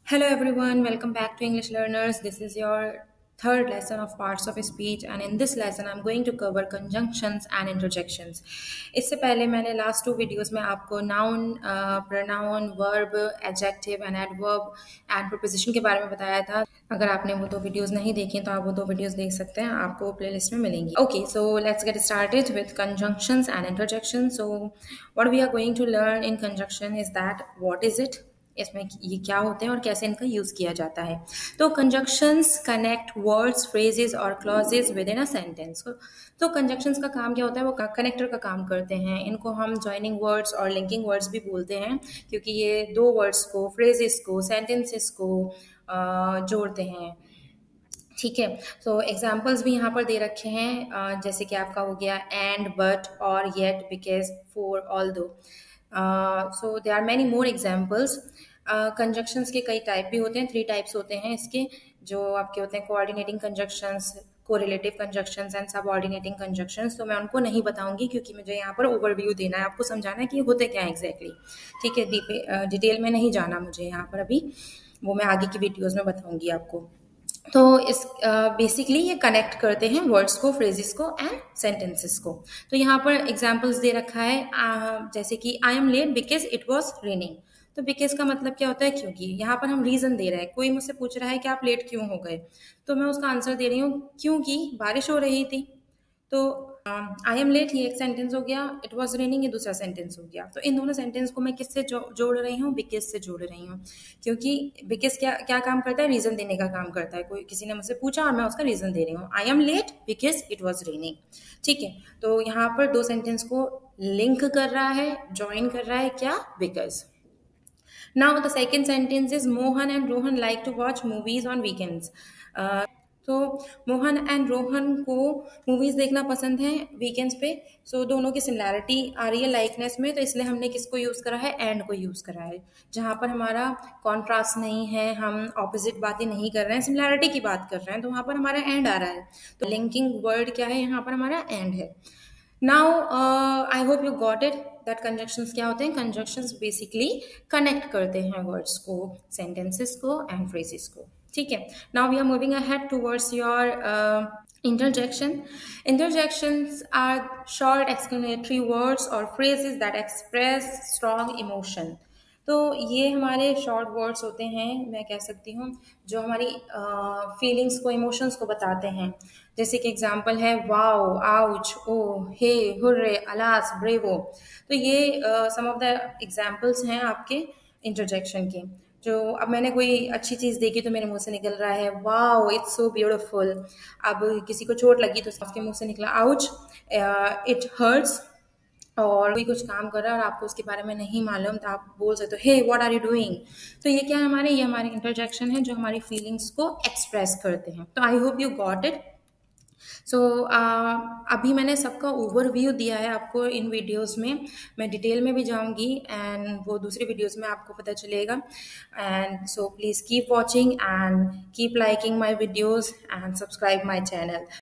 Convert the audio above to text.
Hello everyone, welcome back to English Learners. This is your third lesson of parts of speech and in this lesson I'm going to cover conjunctions and interjections. इससे पहले मैंने last two videos में आपको noun, pronoun, verb, adjective and adverb and preposition के बारे में बताया था. अगर आपने वो दो वीडियोस नहीं देखी तो आप वो दो वीडियोस देख सकते हैं, आपको प्लेलिस्ट में मिलेंगी. Okay, so let's get started with conjunctions and interjections. So what we are going to learn in conjunction is that what is it, इसमें ये क्या होते हैं और कैसे इनका यूज किया जाता है. तो कंजक्शंस कनेक्ट वर्ड्स, फ्रेजेस और clauses with in a sentence. तो कंजक्शंस का काम क्या होता है, वो कनेक्टर का काम करते हैं. इनको हम ज्वाइनिंग वर्ड्स और लिंकिंग वर्ड्स भी बोलते हैं क्योंकि ये दो वर्ड्स को, फ्रेजेस को, सेंटेंसेस को जोड़ते हैं. ठीक है, तो एग्जाम्पल्स भी यहाँ पर दे रखे हैं, जैसे कि आपका हो गया एंड, बट और yet, because, for, although. So there are many more examples. Conjunctions के कई टाइप भी होते हैं, 3 टाइप्स होते हैं इसके, जो आपके होते हैं coordinating conjunctions, correlative conjunctions and subordinating conjunctions. तो मैं उनको नहीं बताऊंगी क्योंकि मुझे यहाँ पर ओवरव्यू देना है, आपको समझाना है कि ये होते क्या है एग्जैक्टली. ठीक है, डिटेल में नहीं जाना मुझे यहाँ पर अभी, वो मैं आगे की वीडियोज में बताऊंगी आपको. तो इस बेसिकली ये कनेक्ट करते हैं वर्ड्स को, फ्रेजेस को एंड सेंटेंसेस को. तो यहाँ पर एग्जाम्पल्स दे रखा है, जैसे कि I am late because it was raining. तो बिकॉज का मतलब क्या होता है, क्योंकि. यहाँ पर हम रीजन दे रहे हैं, कोई मुझसे पूछ रहा है कि आप लेट क्यों हो गए, तो मैं उसका आंसर दे रही हूँ क्योंकि बारिश हो रही थी. तो आई एम लेट ये एक सेंटेंस हो गया, इट वॉज रेनिंग ये दूसरा सेंटेंस हो गया. तो इन दोनों सेंटेंस को मैं किससे जोड़ रही हूँ, बिकॉज से जोड़ रही हूँ. क्योंकि बिकॉज क्या क्या काम करता है, रीजन देने का काम करता है. कोई किसी ने मुझसे पूछा और मैं उसका रीजन दे रही हूँ, I am late because it was raining. ठीक है, तो यहाँ पर दो सेंटेंस को लिंक कर रहा है, ज्वाइन कर रहा है, क्या, because. Now the second sentence is Mohan and Rohan like to watch movies on weekends. तो मोहन एंड रोहन को मूवीज देखना पसंद है वीकेंड्स पे. सो दोनों की सिमिलैरिटी आ रही है लाइकनेस में, तो इसलिए हमने किसको यूज करा है, एंड को यूज करा है. जहां पर हमारा कॉन्ट्रास्ट नहीं है, हम ऑपोजिट बातें नहीं कर रहे हैं, सिमिलैरिटी की बात कर रहे हैं, तो वहां पर हमारा एंड आ रहा है. तो लिंकिंग वर्ड क्या है, यहाँ पर हमारा एंड है. Now I hope you got it that conjunctions क्या होते हैं. कंजक्शंस बेसिकली कनेक्ट करते हैं वर्ड्स को, सेंटेंसेस को एंड फ्रेजेस को. ठीक है, now we are moving ahead towards your interjection. Interjections are short exclamatory words or phrases that express strong emotion. तो ये हमारे शॉर्ट वर्ड्स होते हैं, मैं कह सकती हूँ, जो हमारी फीलिंग्स को, इमोशंस को बताते हैं. जैसे कि एग्जांपल है वाओ, आउच, ओ, हे, हुर्रे, अलास, ब्रेवो. तो ये सम ऑफ द एग्जांपल्स हैं आपके इंटरजेक्शन के. जो अब मैंने कोई अच्छी चीज़ देखी तो मेरे मुंह से निकल रहा है वाओ, इट्स सो ब्यूटीफुल. अब किसी को चोट लगी तो उसके मुंह से निकला आउच, इट हर्ट्स. और कोई कुछ काम कर रहा है और आपको उसके बारे में नहीं मालूम, तो आप बोल सकते हो hey what are you doing. तो ये क्या है हमारे, ये हमारे इंटरजेक्शन है जो हमारी फीलिंग्स को एक्सप्रेस करते हैं. तो I hope you got it. So अभी मैंने सबका ओवरव्यू दिया है आपको इन वीडियोस में, मैं डिटेल में भी जाऊंगी एंड वो दूसरी वीडियोस में आपको पता चलेगा. And so please keep watching and keep liking my videos and subscribe my channel.